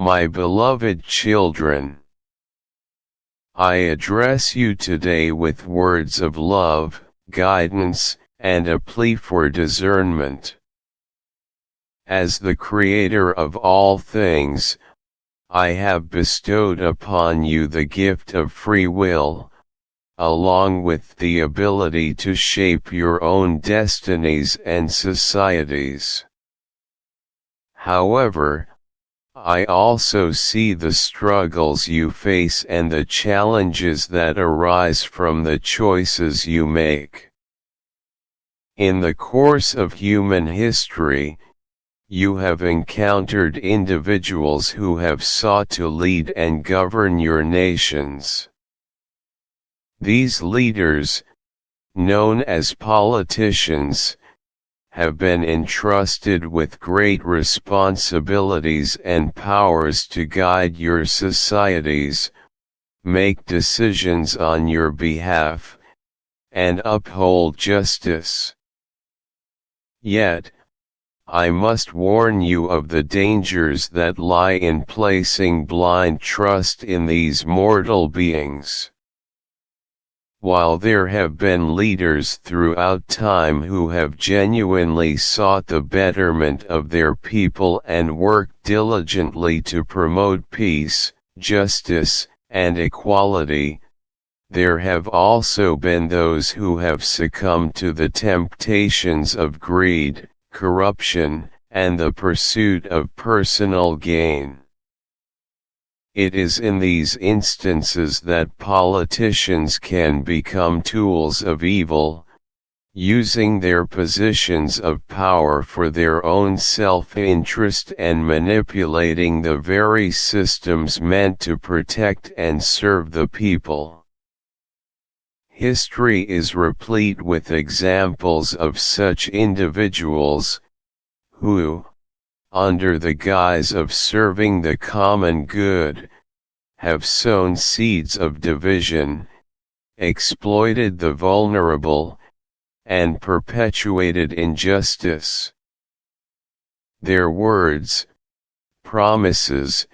My beloved children, I address you today with words of love, guidance, and a plea for discernment. As the Creator of all things, I have bestowed upon you the gift of free will, along with the ability to shape your own destinies and societies. However, I also see the struggles you face and the challenges that arise from the choices you make. In the course of human history, you have encountered individuals who have sought to lead and govern your nations. These leaders, known as politicians, have been entrusted with great responsibilities and powers to guide your societies, make decisions on your behalf, and uphold justice. Yet, I must warn you of the dangers that lie in placing blind trust in these mortal beings. While there have been leaders throughout time who have genuinely sought the betterment of their people and worked diligently to promote peace, justice, and equality, there have also been those who have succumbed to the temptations of greed, corruption, and the pursuit of personal gain. It is in these instances that politicians can become tools of evil, using their positions of power for their own self-interest and manipulating the very systems meant to protect and serve the people. History is replete with examples of such individuals, who, under the guise of serving the common good, have sown seeds of division, exploited the vulnerable, and perpetuated injustice. Their words, promises,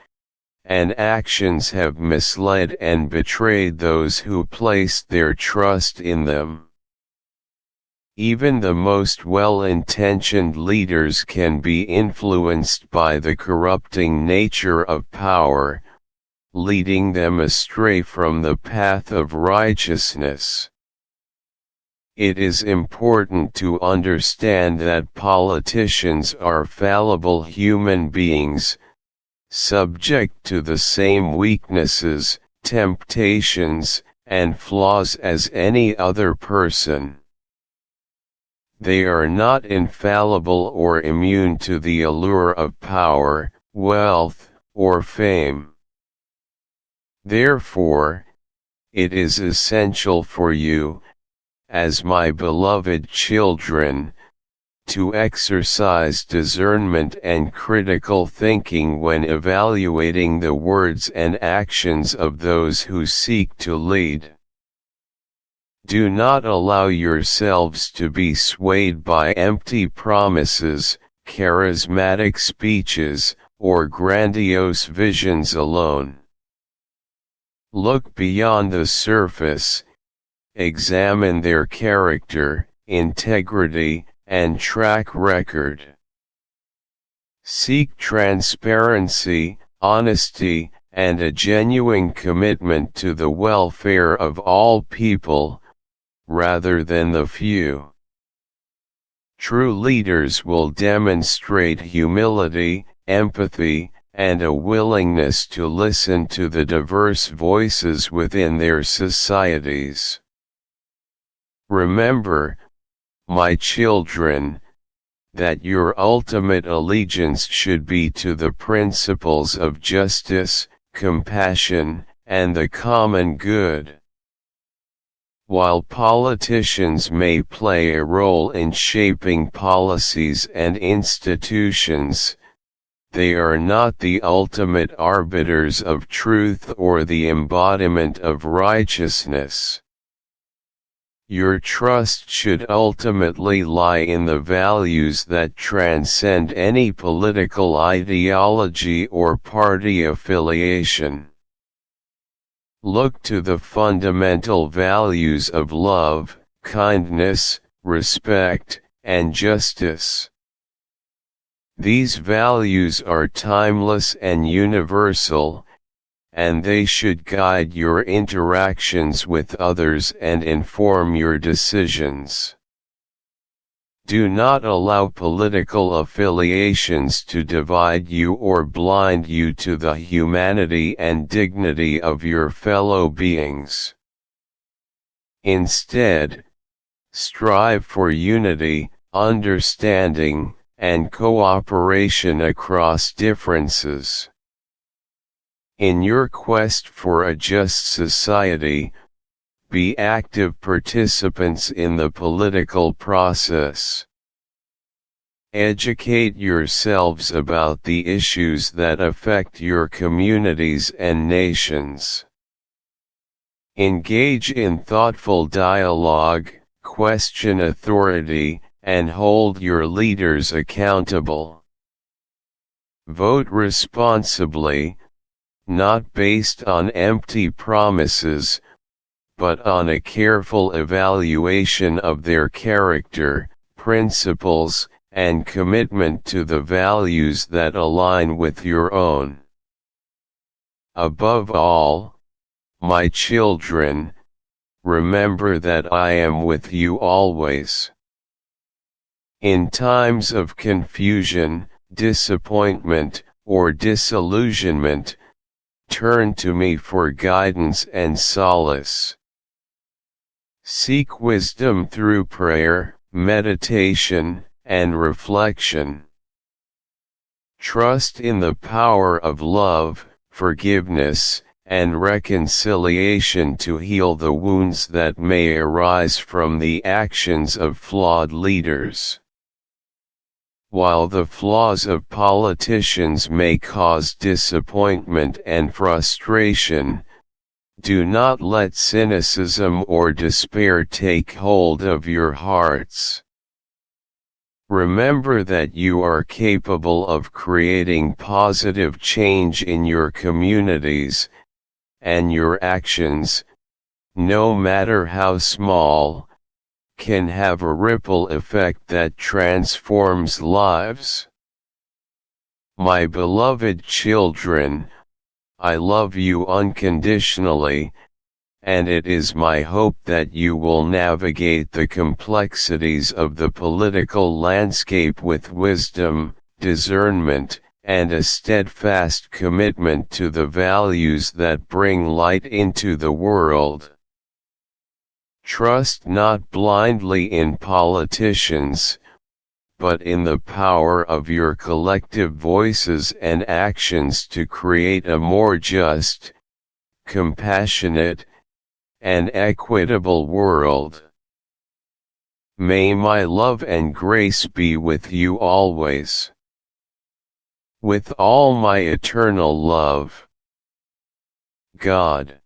and actions have misled and betrayed those who placed their trust in them. Even the most well-intentioned leaders can be influenced by the corrupting nature of power, leading them astray from the path of righteousness. It is important to understand that politicians are fallible human beings, subject to the same weaknesses, temptations, and flaws as any other person. They are not infallible or immune to the allure of power, wealth, or fame. Therefore, it is essential for you, as my beloved children, to exercise discernment and critical thinking when evaluating the words and actions of those who seek to lead. Do not allow yourselves to be swayed by empty promises, charismatic speeches, or grandiose visions alone. Look beyond the surface, examine their character, integrity, and track record. Seek transparency, honesty, and a genuine commitment to the welfare of all people, rather than the few. True leaders will demonstrate humility, empathy, and a willingness to listen to the diverse voices within their societies. Remember, my children, that your ultimate allegiance should be to the principles of justice, compassion, and the common good. While politicians may play a role in shaping policies and institutions, they are not the ultimate arbiters of truth or the embodiment of righteousness. Your trust should ultimately lie in the values that transcend any political ideology or party affiliation. Look to the fundamental values of love, kindness, respect, and justice. These values are timeless and universal, and they should guide your interactions with others and inform your decisions. Do not allow political affiliations to divide you or blind you to the humanity and dignity of your fellow beings. Instead, strive for unity, understanding, and cooperation across differences. In your quest for a just society, be active participants in the political process. Educate yourselves about the issues that affect your communities and nations. Engage in thoughtful dialogue, question authority, and hold your leaders accountable. Vote responsibly, not based on empty promises, but on a careful evaluation of their character, principles, and commitment to the values that align with your own. Above all, my children, remember that I am with you always. In times of confusion, disappointment, or disillusionment, turn to me for guidance and solace. Seek wisdom through prayer, meditation, and reflection. Trust in the power of love, forgiveness, and reconciliation to heal the wounds that may arise from the actions of flawed leaders. While the flaws of politicians may cause disappointment and frustration, do not let cynicism or despair take hold of your hearts. Remember that you are capable of creating positive change in your communities, and your actions, no matter how small, can have a ripple effect that transforms lives. My beloved children, I love you unconditionally, and it is my hope that you will navigate the complexities of the political landscape with wisdom, discernment, and a steadfast commitment to the values that bring light into the world. Trust not blindly in politicians, but in the power of your collective voices and actions to create a more just, compassionate, and equitable world. May my love and grace be with you always. With all my eternal love, God.